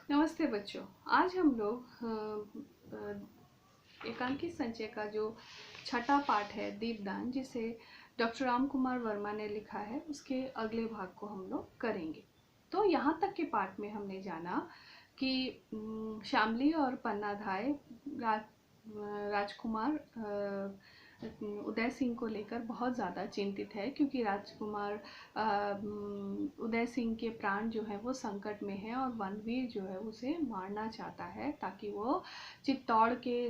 नमस्ते बच्चों। आज हम लोग एकांकी संचय का जो छठा पाठ है दीपदान, जिसे डॉक्टर राम कुमार वर्मा ने लिखा है, उसके अगले भाग को हम लोग करेंगे। तो यहाँ तक के पाठ में हमने जाना कि शामली और पन्नाधाय राजकुमार उदय सिंह को लेकर बहुत ज़्यादा चिंतित है, क्योंकि राजकुमार उदय सिंह के प्राण जो है वो संकट में है और वनवीर जो है उसे मारना चाहता है ताकि वो चित्तौड़ के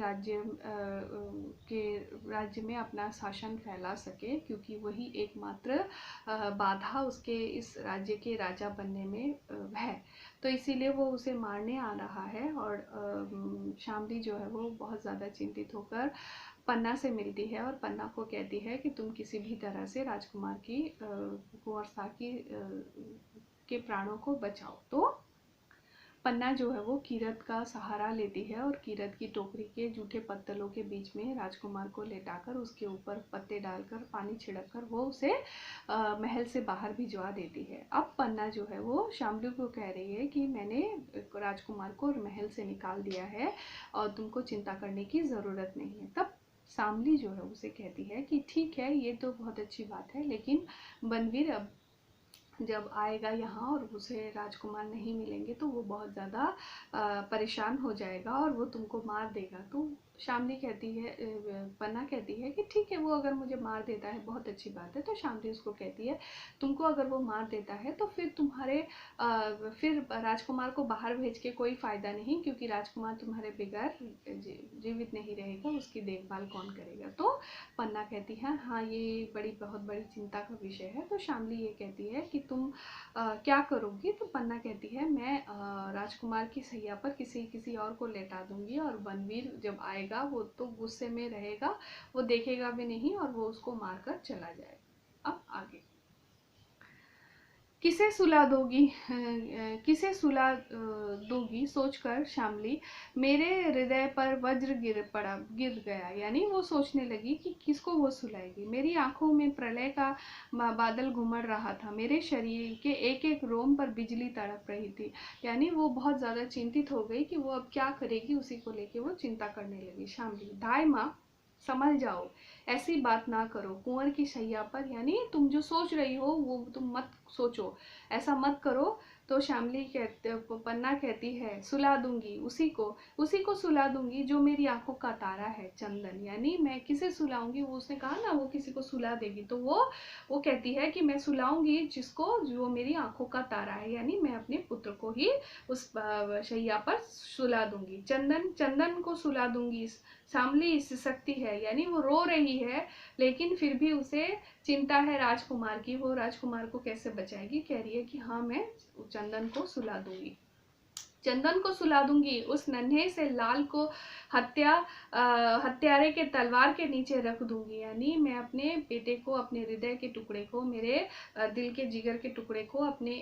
राज्य में अपना शासन फैला सके, क्योंकि वही एकमात्र बाधा उसके इस राज्य के राजा बनने में है। तो इसीलिए वो उसे मारने आ रहा है और शामली जो है वो बहुत ज़्यादा चिंतित होकर पन्ना से मिलती है और पन्ना को कहती है कि तुम किसी भी तरह से राजकुमार की कुंवर साकी के प्राणों को बचाओ। तो पन्ना जो है वो कीरत का सहारा लेती है और कीरत की टोकरी के जूठे पत्तलों के बीच में राजकुमार को लेटाकर उसके ऊपर पत्ते डालकर पानी छिड़क कर वो उसे महल से बाहर भिजवा देती है। अब पन्ना जो है वो शामली को कह रही है कि मैंने राजकुमार को महल से निकाल दिया है और तुमको चिंता करने की ज़रूरत नहीं है। तब शामली जो है उसे कहती है कि ठीक है, ये तो बहुत अच्छी बात है, लेकिन बनवीर अब जब आएगा यहाँ और उसे राजकुमार नहीं मिलेंगे तो वो बहुत ज़्यादा परेशान हो जाएगा और वो तुमको मार देगा। तो शामली कहती है, पन्ना कहती है कि ठीक है, वो अगर मुझे मार देता है बहुत अच्छी बात है। तो शामली उसको कहती है तुमको अगर वो मार देता है तो फिर फिर राजकुमार को बाहर भेज के कोई फ़ायदा नहीं, क्योंकि राजकुमार तुम्हारे बगैर जीवित नहीं रहेगा, उसकी देखभाल कौन करेगा। तो पन्ना कहती है हाँ, ये बहुत बड़ी चिंता का विषय है। तो शामली ये कहती है कि तुम क्या करोगी। तो पन्ना कहती है मैं राजकुमार की सैया पर किसी और को लेटा दूंगी और बनवीर जब आएगा वो तो गुस्से में रहेगा, वो देखेगा भी नहीं और वो उसको मारकर चला जाएगा। अब आगे किसे सुला दोगी दोगी सोचकर शामली मेरे हृदय पर वज्र गिर गया। यानी वो सोचने लगी कि किसको वो सुलाएगी। मेरी आंखों में प्रलय का बादल घुमड़ रहा था, मेरे शरीर के एक एक रोम पर बिजली तड़प रही थी। यानी वो बहुत ज़्यादा चिंतित हो गई कि वो अब क्या करेगी, उसी को लेके वो चिंता करने लगी। शामली धाय माँ समझ जाओ, ऐसी बात ना करो कुंवर की शैया पर, यानी तुम जो सोच रही हो वो तुम मत सोचो, ऐसा मत करो। तो पन्ना कहती है सुला दूंगी उसी को सुला दूंगी जो मेरी आंखों का तारा है चंदन। यानी मैं किसे सुलाऊंगी, वो उसने कहा ना वो किसी को सुला देगी, तो वो कहती है कि मैं सुलाऊंगी जो मेरी आंखों का तारा है, यानी मैं अपने पुत्र को ही उस शैया पर सुला दूंगी। चंदन को सुला दूंगी। शामली शक्ति है, यानी वो रो रही है लेकिन फिर भी उसे चिंता है राजकुमार की, वो राजकुमार को कैसे बचाएगी। कह रही है कि हाँ, मैं चंदन को सुला दूंगी, चंदन को सुला दूंगी, उस नन्हे से लाल को हत्यारे के तलवार के नीचे रख दूंगी। यानी मैं अपने बेटे को, अपने हृदय के टुकड़े को, मेरे दिल के जिगर के टुकड़े को अपने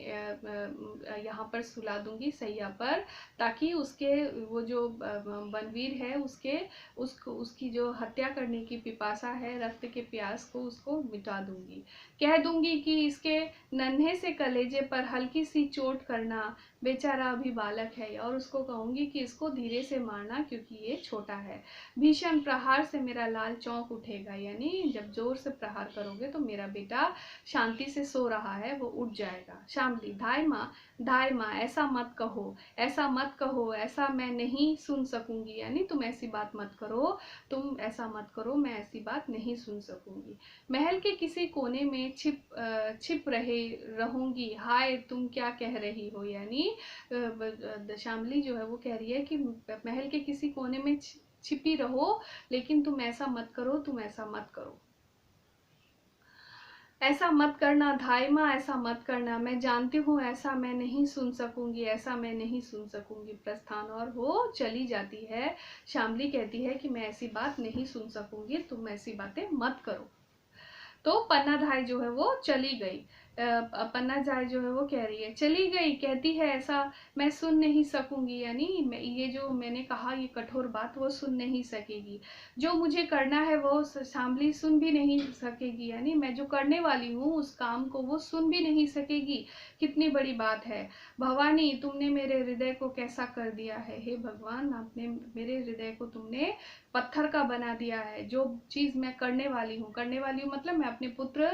यहाँ पर सुला दूंगी सैया पर, ताकि उसके वो जो बनवीर है उसकी जो हत्या करने की पिपासा है, रक्त के प्यास को, उसको मिटा दूंगी। कह दूंगी कि इसके नन्हे से कलेजे पर हल्की सी चोट करना, बेचारा अभी बालक है, और उसको कहूंगी कि इसको धीरे से मारना क्योंकि ये छोटा है। भीषण प्रहार से मेरा लाल चौंक उठेगा, यानी जब जोर से प्रहार करोगे तो मेरा बेटा शांति से सो रहा है वो उठ जाएगा। शामली धाय माँ ऐसा मत कहो, ऐसा मत कहो, ऐसा मैं नहीं सुन सकूंगी। यानी तुम ऐसी बात मत करो, तुम ऐसा मत करो, मैं ऐसी बात नहीं सुन सकूंगी। महल के किसी कोने में छिप रहूंगी। हाय तुम क्या कह रही हो। यानी शामली जो है वो कह रही है कि महल के किसी कोने में छिपी रहो, लेकिन तुम ऐसा मत करो, तुम ऐसा मत करो, ऐसा मत करना धाय माँ, ऐसा मत करना, मैं जानती हूँ ऐसा मैं नहीं सुन सकूंगी, ऐसा मैं नहीं सुन सकूंगी। प्रस्थान, और वो चली जाती है। शामली कहती है कि मैं ऐसी बात नहीं सुन सकूंगी, तुम ऐसी बातें मत करो। तो पन्नाधाय जो है वो चली गई। पन्ना जार जो है वो कह रही है, चली गई, कहती है ऐसा मैं सुन नहीं सकूंगी, यानी ये जो मैंने कहा ये कठोर बात वो सुन नहीं सकेगी, जो मुझे करना है वो सांभली सुन भी नहीं सकेगी, यानी मैं जो करने वाली हूँ उस काम को वो सुन भी नहीं सकेगी। कितनी बड़ी बात है। भवानी तुमने मेरे हृदय को कैसा कर दिया है, हे भगवान आपने मेरे हृदय को तुमने पत्थर का बना दिया है। जो चीज मैं करने वाली हूँ मतलब मैं अपने पुत्र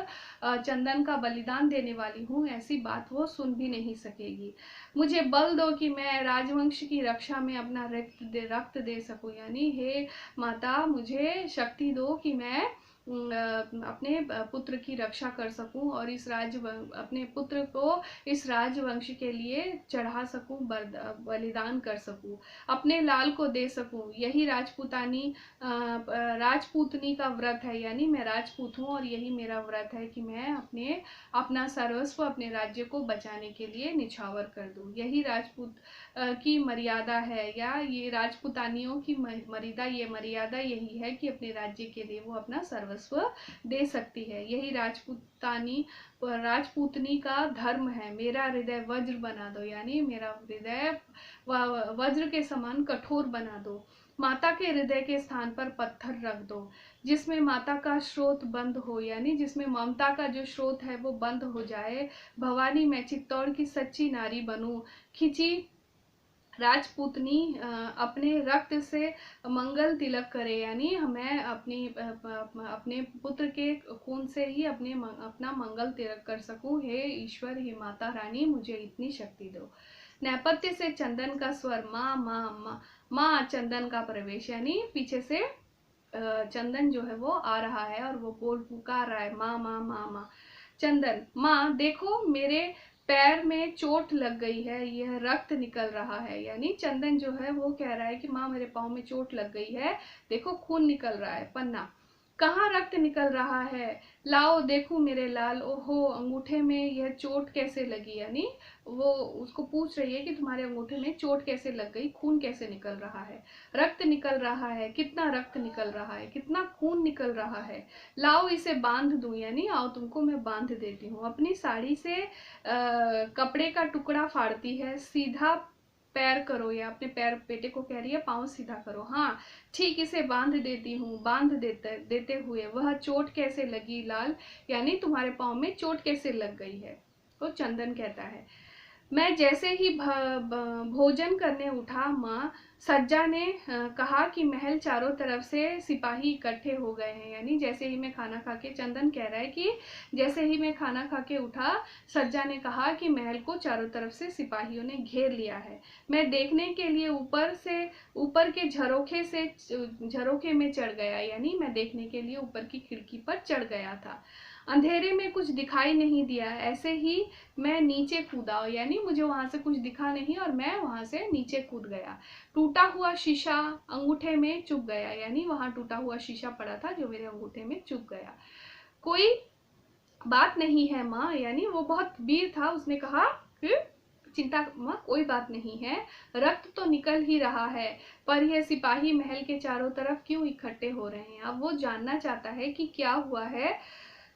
चंदन का बलिदान देने वाली हूँ, ऐसी बात वो सुन भी नहीं सकेगी। मुझे बल दो कि मैं राजवंश की रक्षा में अपना रक्त दे सकूं, यानी हे माता मुझे शक्ति दो कि मैं अपने पुत्र की रक्षा कर सकूं और इस अपने पुत्र को इस राजवंश के लिए चढ़ा सकूं, बलिदान कर सकूं, अपने लाल को दे सकूं। यही राजपूतनी का व्रत है, यानी मैं राजपूत हूँ और यही मेरा व्रत है कि मैं अपना सर्वस्व अपने राज्य को बचाने के लिए निछावर कर दूं। यही राजपूत की मर्यादा है, या ये राजपूतानियों की मर्यादा यही है कि अपने राज्य के लिए वो अपना सर्वस्व दे सकती है। यही राजपूतनी का धर्म है। मेरा हृदय वज्र बना दो, यानी मेरा हृदय वज्र के समान कठोर बना दो। माता के हृदय के स्थान पर पत्थर रख दो, जिसमें माता का स्रोत बंद हो, यानी जिसमें ममता का जो स्रोत है वो बंद हो जाए। भवानी मैं चित्तौड़ की सच्ची नारी बनूं। खिंची राजपूतनी अपने रक्त से मंगल तिलक करे, यानी मैं अपने पुत्र के खून से ही अपना मंगल तिलक कर सकूं। हे ईश्वर, हे माता रानी मुझे इतनी शक्ति दो। नैपथ्य से चंदन का स्वर, माँ माँ माँ माँ, चंदन का प्रवेश, यानी पीछे से चंदन जो है वो आ रहा है और वो पुकार रहा है माँ माँ माँ माँ। चंदन, माँ देखो मेरे पैर में चोट लग गई है, यह रक्त निकल रहा है, यानी चंदन जो है वो कह रहा है कि माँ मेरे पाँव में चोट लग गई है, देखो खून निकल रहा है। पन्ना, कहाँ रक्त निकल रहा है, लाओ देखूं मेरे लाल, ओहो अंगूठे में यह चोट कैसे लगी, यानी वो उसको पूछ रही है कि तुम्हारे अंगूठे में चोट कैसे लग गई, खून कैसे निकल रहा है। रक्त निकल रहा है, कितना रक्त निकल रहा है, कितना खून निकल रहा है, लाओ इसे बांध दूं, यानी आओ तुमको मैं बांध देती हूँ। अपनी साड़ी से कपड़े का टुकड़ा फाड़ती है, सीधा पैर करो, या अपने पैर, बेटे को कह रही है पाँव सीधा करो। हाँ ठीक, इसे बांध देती हूँ। बांध देते हुए, वह चोट कैसे लगी लाल, यानी तुम्हारे पाँव में चोट कैसे लग गई है। तो चंदन कहता है, मैं जैसे ही भोजन करने उठा, माँ सज्जा ने कहा कि महल चारों तरफ से सिपाही इकट्ठे हो गए हैं, यानी जैसे ही मैं खाना खा के, चंदन कह रहा है कि जैसे ही मैं खाना खा के उठा, सज्जा ने कहा कि महल को चारों तरफ से सिपाहियों ने घेर लिया है। मैं देखने के लिए ऊपर के झरोखे में चढ़ गया, यानी मैं देखने के लिए ऊपर की खिड़की पर चढ़ गया था। अंधेरे में कुछ दिखाई नहीं दिया, ऐसे ही मैं नीचे कूदा, यानी मुझे वहां से कुछ दिखा नहीं और मैं वहां से नीचे कूद गया। टूटा हुआ शीशा अंगूठे में चुभ गया, यानी वहां टूटा हुआ शीशा पड़ा था जो मेरे अंगूठे में चुभ गया। कोई बात नहीं है माँ, यानी वो बहुत वीर था, उसने कहा कि चिंता माँ कोई बात नहीं है, रक्त तो निकल ही रहा है, पर यह सिपाही महल के चारों तरफ क्यों इकट्ठे हो रहे हैं। अब वो जानना चाहता है कि क्या हुआ है,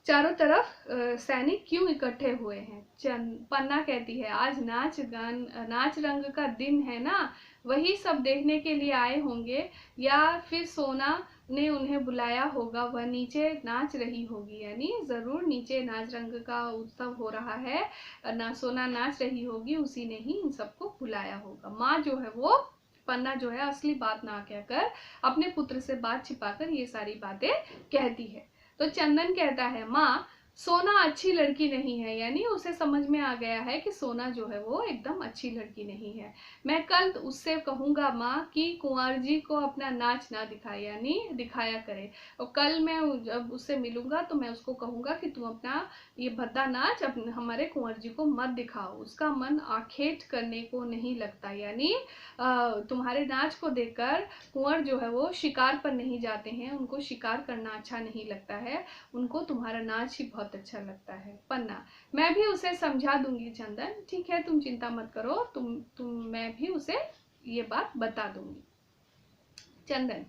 चारों तरफ सैनिक क्यों इकट्ठे हुए हैं। पन्ना कहती है, आज नाच रंग का दिन है ना, वही सब देखने के लिए आए होंगे, या फिर सोना ने उन्हें बुलाया होगा, वह नीचे नाच रही होगी, यानी जरूर नीचे नाच रंग का उत्सव हो रहा है, सोना नाच रही होगी, उसी ने ही इन सबको बुलाया होगा। माँ जो है वो, पन्ना जो है असली बात ना कहकर अपने पुत्र से बात छिपाकर ये सारी बातें कहती है। तो चंदन कहता है, माँ सोना अच्छी लड़की नहीं है, यानी उसे समझ में आ गया है कि सोना जो है वो एकदम अच्छी लड़की नहीं है। मैं कल उससे कहूंगा माँ कि कुंवर जी को अपना नाच ना दिखाए, यानी दिखाया करे, और कल मैं जब उससे मिलूंगा तो मैं उसको कहूंगा कि तुम अपना ये भद्दा नाच हमारे कुंवर जी को मत दिखाओ, उसका मन आखेट करने को नहीं लगता, यानी तुम्हारे नाच को देखकर कुंवर जो है वो शिकार पर नहीं जाते हैं, उनको शिकार करना अच्छा नहीं लगता है, उनको तुम्हारा नाच ही बहुत अच्छा लगता है। पन्ना, मैं भी उसे समझा दूंगी चंदन, ठीक है तुम चिंता मत करो, मैं भी उसे ये बात बता दूंगी। चंदन,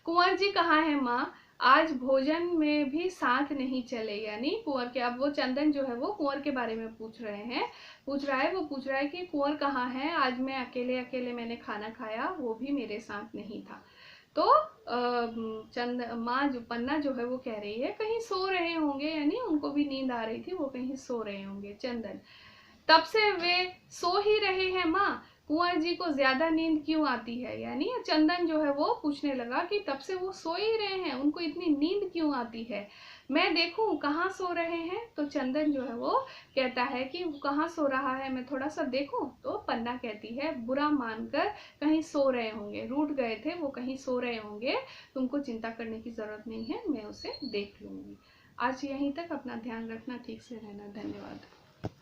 कुंवर जी कहाँ है माँ, आज भोजन में भी साथ नहीं चले, यानी कुंवर के, अब वो चंदन जो है वो कुंवर के बारे में पूछ रहा है कि कुंवर कहाँ है, आज मैं अकेले अकेले मैंने खाना खाया, वो भी मेरे साथ नहीं था। तो माँ जो पन्ना जो है वो कह रही है कहीं सो रहे होंगे, यानी उनको भी नींद आ रही थी, वो कहीं सो रहे होंगे। चंदन, तब से वे सो ही रहे हैं माँ, कुंवर जी को ज्यादा नींद क्यों आती है। यानी चंदन जो है वो पूछने लगा कि तब से वो सो ही रहे हैं, उनको इतनी नींद क्यों आती है, मैं देखूं कहाँ सो रहे हैं। तो चंदन जो है वो कहता है कि वो कहाँ सो रहा है, मैं थोड़ा सा देखूं। तो पन्ना कहती है बुरा मानकर कहीं सो रहे होंगे, रूठ गए थे वो, कहीं सो रहे होंगे, तुमको चिंता करने की जरूरत नहीं है, मैं उसे देख लूंगी। आज यहीं तक, अपना ध्यान रखना, ठीक से रहना, धन्यवाद।